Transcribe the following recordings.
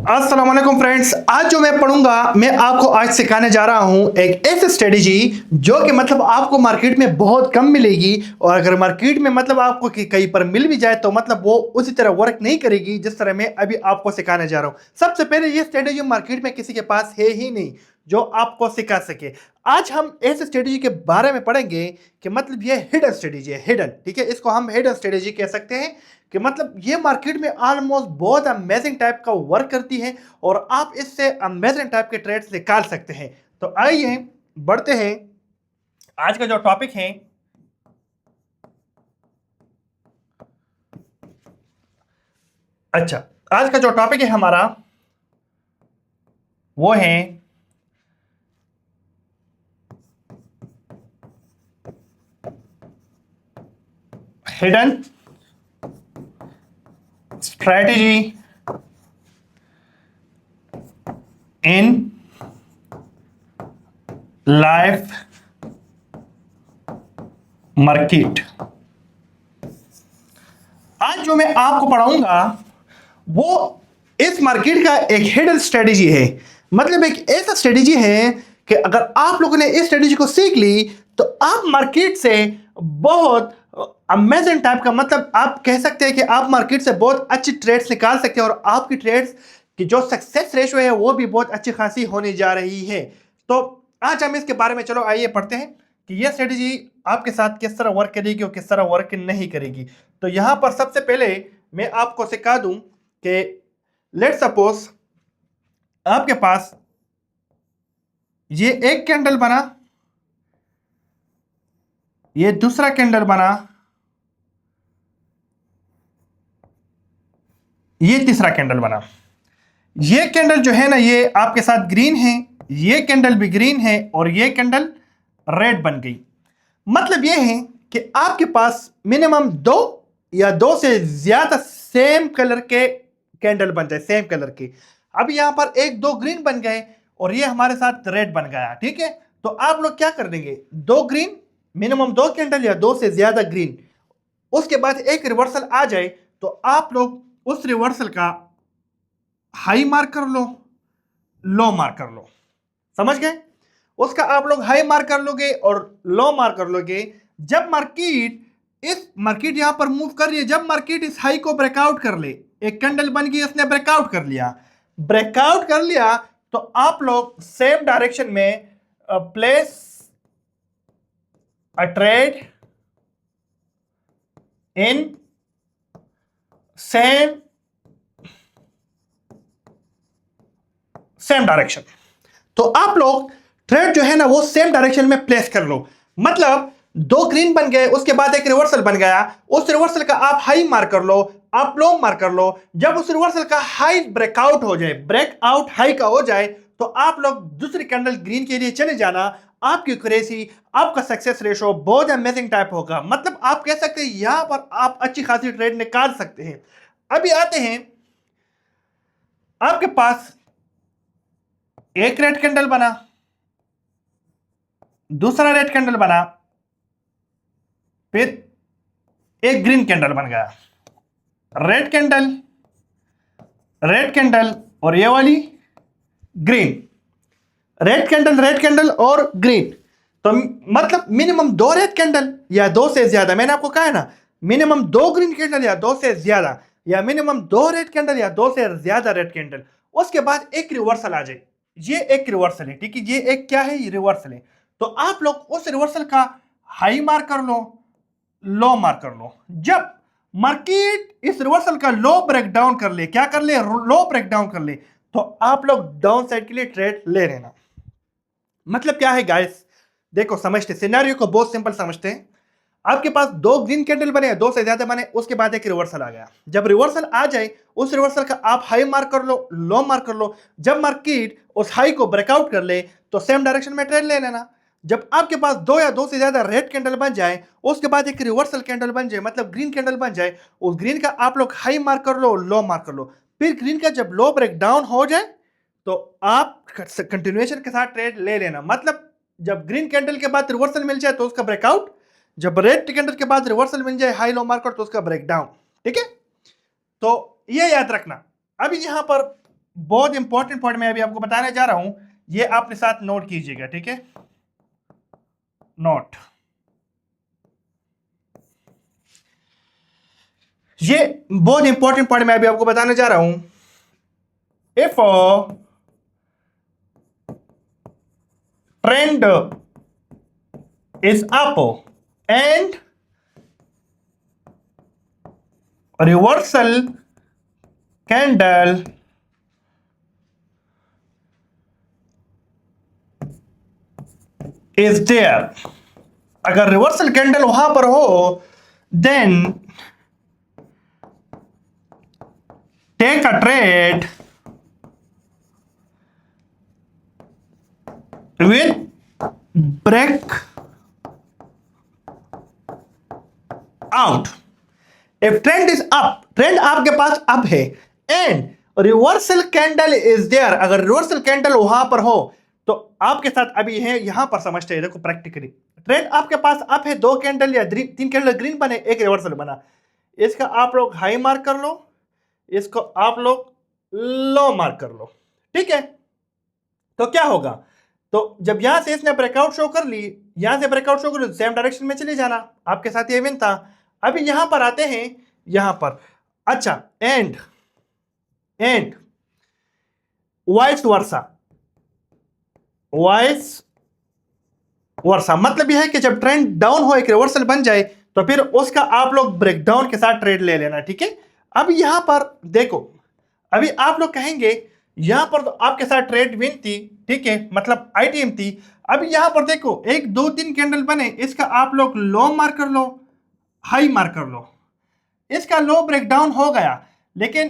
अस्सलाम वालेकुम फ्रेंड्स, आज जो मैं पढ़ूंगा मैं आपको आज सिखाने जा रहा हूं एक ऐसी स्ट्रेटेजी जो कि मतलब आपको मार्केट में बहुत कम मिलेगी। और अगर मार्केट में मतलब आपको कहीं पर मिल भी जाए तो मतलब वो उसी तरह वर्क नहीं करेगी जिस तरह मैं अभी आपको सिखाने जा रहा हूं। सबसे पहले ये स्ट्रेटेजी मार्केट में किसी के पास है ही नहीं जो आपको सिखा सके। आज हम ऐसे स्ट्रेटेजी के बारे में पढ़ेंगे कि मतलब ये हिडन स्ट्रेटेजी है, हिडन, ठीक है, इसको हम हिडन स्ट्रेटेजी कह सकते हैं कि मतलब ये मार्केट में ऑलमोस्ट बहुत अमेजिंग टाइप का वर्क करती है और आप इससे अमेजिंग टाइप के ट्रेड्स निकाल सकते हैं। तो आइए बढ़ते हैं। आज का जो टॉपिक है अच्छा आज का जो टॉपिक है हमारा वो है hidden strategy in life market. आज जो मैं आपको पढ़ाऊंगा वो इस मार्केट का एक हिडन स्ट्रेटेजी है। मतलब एक ऐसा स्ट्रेटेजी है कि अगर आप लोगों ने इस स्ट्रेटेजी को सीख ली तो आप मार्केट से बहुत अमेजिंग टाइप का, मतलब आप कह सकते हैं कि आप मार्केट से बहुत अच्छी ट्रेड्स निकाल सकते हैं और आपकी ट्रेड्स की जो सक्सेस रेशो है वो भी बहुत अच्छी खासी होने जा रही है। तो आज हम इसके बारे में चलो आइए पढ़ते हैं कि यह स्ट्रेटेजी आपके साथ किस तरह वर्क करेगी और किस तरह वर्क नहीं करेगी। तो यहां पर सबसे पहले मैं आपको सिखा दूं कि लेट सपोज आपके पास ये एक कैंडल बना, ये दूसरा कैंडल बना, ये तीसरा कैंडल बना। ये कैंडल जो है ना ये आपके साथ ग्रीन है, ये कैंडल भी ग्रीन है और ये कैंडल रेड बन गई। मतलब ये है कि आपके पास मिनिमम दो या दो से ज्यादा सेम कलर के कैंडल बन जाए, सेम कलर के। अब यहां पर एक दो ग्रीन बन गए और ये हमारे साथ रेड बन गया, ठीक है। तो आप लोग क्या कर देंगे, दो ग्रीन, मिनिमम दो कैंडल या दो से ज्यादा ग्रीन, उसके बाद एक रिवर्सल आ जाए तो आप लोग उस रिवर्सल का हाई मार्क कर लो, लो मार्क कर लो। समझ गए? उसका आप लोग हाई मार्क कर लोगे और लो मार्क कर लोगे। जब मार्केट यहां पर मूव कर रही है, जब मार्केट इस हाई को ब्रेकआउट कर ले, एक कैंडल बन गई, उसने ब्रेकआउट कर लिया, ब्रेकआउट कर लिया तो आप लोग सेम डायरेक्शन में place a trade in same direction. तो आप लोग ट्रेड जो है ना वो सेम डायरेक्शन में प्लेस कर लो। मतलब दो ग्रीन बन गए, उसके बाद एक रिवर्सल बन गया, उस रिवर्सल का आप हाई मार्क कर लो, आप लो मार्क कर लो। जब उस रिवर्सल का हाई ब्रेकआउट हो जाए, ब्रेकआउट हाई का हो जाए, तो आप लोग दूसरी कैंडल ग्रीन के लिए चले जाना। आपकी एक्यूरेसी, आपका सक्सेस रेशो बहुत अमेजिंग टाइप होगा। मतलब आप कह सकते हैं यहां पर आप अच्छी खासी ट्रेड निकाल सकते हैं। अभी आते हैं, आपके पास एक रेड कैंडल बना, दूसरा रेड कैंडल बना, फिर एक ग्रीन कैंडल बन गया, रेड कैंडल, रेड कैंडल और ये वाली ग्रीन, रेड कैंडल और ग्रीन। तो मतलब मिनिमम दो रेड कैंडल या दो से ज्यादा, मैंने आपको कहा है ना, मिनिमम दो ग्रीन कैंडल या दो से ज्यादा, या मिनिमम दो रेड कैंडल या दो से ज्यादा रेड कैंडल। उसके बाद एक रिवर्सल आ जाए, ये एक रिवर्सल है, ठीक है, ये एक क्या है, ये रिवर्सल है। तो आप लोग उस रिवर्सल का हाई मार्क कर लो, लो मार्क कर लो। जब मार्केट इस रिवर्सल का लो ब्रेक डाउन कर ले, क्या कर ले, लो ब्रेक डाउन कर ले, तो आप लोग डाउन साइड के लिए ट्रेड ले लेना। मतलब क्या है गाइस, देखो समझते, सिनेरियो को बहुत सिंपल समझते हैं। आपके पास दो ग्रीन कैंडल बने, दो से ज्यादा बने, उसके बाद एक रिवर्सल आ गया। जब रिवर्सल आ जाए उस रिवर्सल का आप हाई मार्क कर लो, लो मार्क कर लो। जब मार्केट उस हाई को ब्रेकआउट कर ले तो सेम डायरेक्शन में ट्रेड ले लेना। जब आपके पास दो या दो से ज्यादा रेड कैंडल बन जाए, उसके बाद एक रिवर्सल कैंडल बन जाए, मतलब ग्रीन कैंडल बन जाए, उस ग्रीन का आप लोग हाई मार्क कर लो, लो मार्क कर लो। फिर ग्रीन का जब लो ब्रेक डाउन हो जाए तो आप कंटिन्यूएशन के साथ ट्रेड ले लेना। मतलब जब ग्रीन कैंडल के बाद रिवर्सल मिल जाए तो उसका ब्रेकआउट, जब रेड कैंडल के बाद रिवर्सल मिल जाए हाई लो मार्केट तो उसका ब्रेकडाउन, ठीक है। तो ये याद रखना। अभी यहां पर बहुत इंपॉर्टेंट पॉइंट मैं अभी आपको बताने जा रहा हूं, ये आपने साथ नोट कीजिएगा, ठीक है? नोट, ये बहुत इंपॉर्टेंट पॉइंट मैं अभी आपको बताने जा रहा हूं। If trend is up and reversal candle is there, अगर रिवर्सल कैंडल वहां पर हो, then take a trade with breakout. If trend is up, trend आपके पास अप है, and reversal candle is there, अगर रिवर्सल कैंडल वहां पर हो तो आपके साथ अभी है, यहां पर समझते हैं, देखो प्रैक्टिकली ट्रेंड आपके पास अप है, 2 कैंडल या 3 कैंडल ग्रीन बने, एक रिवर्सल बना, इसका आप लोग हाई मार्क कर लो, इसको आप लोग लो मार्क कर लो, ठीक है? तो क्या होगा, तो जब यहां से इसने ब्रेकआउट शो कर ली, यहां से ब्रेकआउट शो कर ली, सेम डायरेक्शन में चले जाना, आपके साथ ये विन था। अभी यहां पर आते हैं, यहां पर अच्छा, एंड वाइस वर्सा मतलब यह है कि जब ट्रेंड डाउन हो, एक रिवर्सल बन जाए, तो फिर उसका आप लोग ब्रेकडाउन के साथ ट्रेड ले लेना, ठीक है? अब यहां पर देखो, अभी आप लोग कहेंगे यहां पर तो आपके साथ ट्रेड विन थी, ठीक है, मतलब आईटीएम थी। अभी यहां पर देखो 1 2 3 कैंडल बने, इसका आप लोग लो मार्क कर लो, हाई मार्क कर लो, इसका लो ब्रेकडाउन हो गया, लेकिन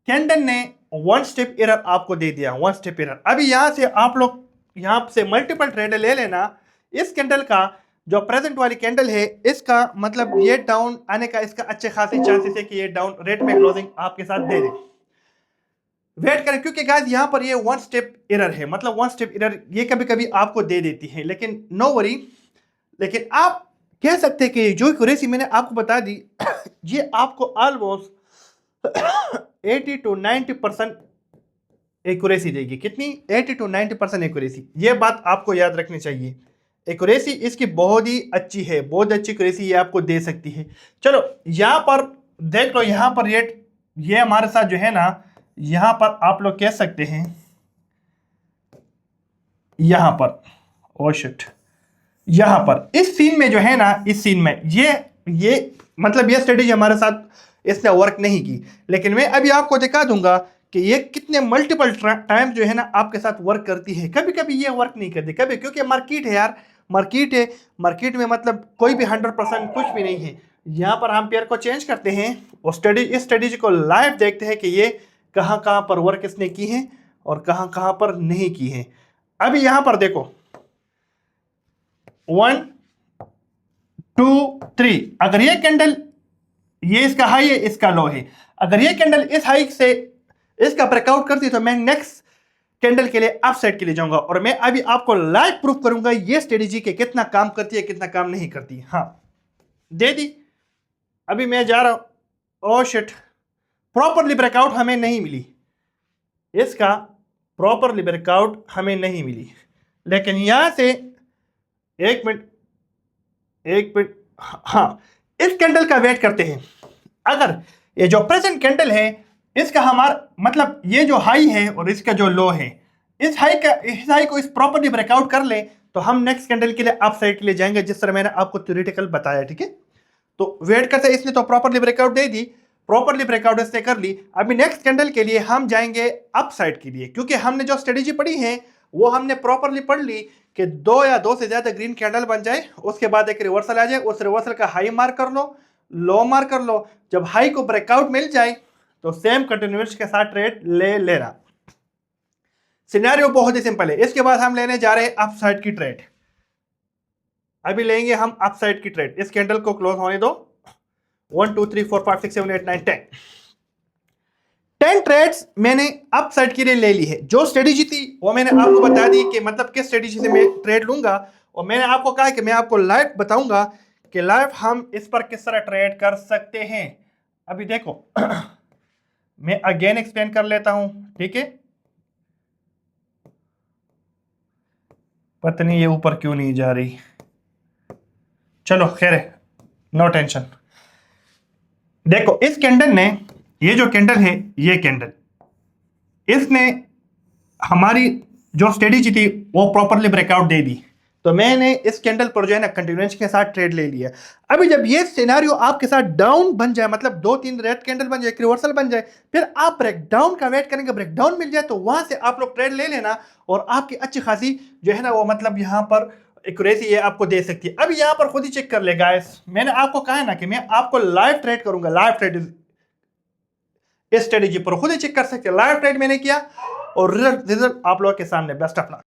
कैंडल ने 1 स्टेप एरर आपको दे दिया, 1 स्टेप एरर। अभी यहां से आप लोग यहां से मल्टीपल ट्रेड ले लेना। इस कैंडल का जो प्रेजेंट वाली कैंडल है, इसका मतलब ये डाउन आने का इसका अच्छे खासे चांसेस है कि ये डाउन रेट में क्लोजिंग आपके साथ दे दे। वेट करें, क्योंकि गाइस यहां पर ये 1 स्टेप एरर है, मतलब 1 स्टेप एरर ये कभी कभी आपको दे देती है, लेकिन नो वरी। लेकिन आप कह सकते हैं कि जो एक्यूरेसी मैंने आपको बता दी ये आपको ऑलमोस्ट 80 to 90% एक्यूरेसी देगी। कितनी? 80 to 90% एक्यूरेसी। ये बात आपको याद रखनी चाहिए, एक्यूरेसी इसकी बहुत ही अच्छी है, बहुत अच्छी एक्यूरेसी ये आपको दे सकती है। चलो यहां पर देख लो, यहां पर रेट ये हमारे साथ जो है ना, यहां पर आप लोग कह सकते हैं, यहां पर ओ शिट, यहां पर इस सीन में जो है ना, इस सीन में ये मतलब ये स्ट्रेटेजी हमारे साथ इसने वर्क नहीं की, लेकिन मैं अभी आपको दिखा दूंगा कि ये कितने मल्टीपल टाइम जो है ना आपके साथ वर्क करती है। कभी कभी ये वर्क नहीं करती, कभी, क्योंकि मार्केट है यार, मार्केट है, मार्केट में मतलब कोई भी 100% कुछ भी नहीं है। यहाँ पर हम पेयर को चेंज करते हैं और इस स्ट्रेटेजी को लाइव देखते हैं कि ये कहाँ कहाँ पर वर्क इसने की है और कहाँ कहाँ पर नहीं की है। अभी यहाँ पर देखो 1 2 3, अगर ये कैंडल, ये इसका हाई है, इसका लो है, अगर ये कैंडल इस हाई से इसका ब्रेकआउट करती है तो मैं नेक्स्ट कैंडल के लिए अप साइड के लिए जाऊंगा, और मैं अभी आपको लाइव प्रूफ करूंगा ये स्ट्रेटेजी के कितना काम करती है, कितना काम नहीं करती। हाँ दे दी, अभी मैं जा रहा हूं, ओ शिट, प्रॉपरली ब्रेकआउट हमें नहीं मिली, इसका प्रॉपरली ब्रेकआउट हमें नहीं मिली, लेकिन यहां से एक मिनट, हाँ इस कैंडल का वेट करते हैं। अगर ये जो प्रेजेंट कैंडल है, इसका हमारा मतलब ये जो हाई है और इसका जो लो है, इस हाई को इस प्रॉपर्ली ब्रेकआउट कर ले तो हम नेक्स्ट कैंडल के लिए अप साइड के लिए जाएंगे, जिस तरह मैंने आपको थ्योरेटिकल बताया, ठीक है? तो वेट करते, इसने तो प्रॉपर्ली ब्रेकआउट दे दी, प्रॉपर्ली ब्रेकआउट इसने कर ली। अभी नेक्स्ट कैंडल के लिए हम जाएंगे अप साइड के लिए, क्योंकि हमने जो स्ट्रेटेजी पढ़ी है वो हमने प्रॉपर्ली पढ़ ली कि 2 या 2 से ज्यादा ग्रीन कैंडल बन जाए, उसके बाद एक रिवर्सल आ जाए, उस रिवर्सल का हाई मार्क कर लो, लो मार्क कर लो, जब हाई को ब्रेकआउट मिल जाए तो सेम कंटिन्यूस के साथ ट्रेड ले लेना। सिनेरियो बहुत ही सिंपल है। इसके बाद हम लेने जा रहे हैं अप साइड की ट्रेड, अभी लेंगे हम अप साइड की ट्रेड। इस कैंडल को क्लोज होने दो, 1 2 3 4 5 6 7 8 9 10 ट्रेड्स मैंने अप साइड के लिए ले ली है। जो स्ट्रेटेजी थी वो मैंने आपको बता दी कि मतलब किस स्ट्रेटेजी से मैं ट्रेड लूंगा, और मैंने आपको कहा कि मैं आपको लाइव बताऊंगा कि लाइव हम इस पर किस तरह ट्रेड कर सकते हैं। अभी देखो मैं अगेन एक्सप्लेन कर लेता हूं, ठीक है? पता नहीं ये ऊपर क्यों नहीं जा रही, चलो खैर है, नो टेंशन। देखो इस कैंडल ने, ये जो कैंडल है, ये कैंडल, इसने हमारी जो स्ट्रेटेजी थी वो प्रॉपरली ब्रेकआउट दे दी, तो मैंने इस कैंडल पर जो है ना कंटिन्यूएशन के साथ ट्रेड ले लिया। अभी जब ये सिनेरियो आपके साथ डाउन बन जाए, मतलब 2-3 रेड कैंडल बन जाए, रिवर्सल बन जाए, फिर आप ब्रेकडाउन का वेट करेंगे, ब्रेकडाउन मिल जाए तो वहां से आप लोग ट्रेड ले लेना, और आपकी अच्छी खासी जो है ना वो मतलब यहाँ पर एक्यूरेसी ये आपको दे सकती है। अभी यहाँ पर खुद ही चेक कर ले गाइस, मैंने आपको कहा है ना कि मैं आपको लाइव ट्रेड करूंगा, लाइव ट्रेड इस स्ट्रेटेजी पर खुद ही चेक कर सकते हैं। लाइव ट्रेड मैंने किया और रिजल्ट आप लोगों के सामने, बेस्ट ऑफ लक।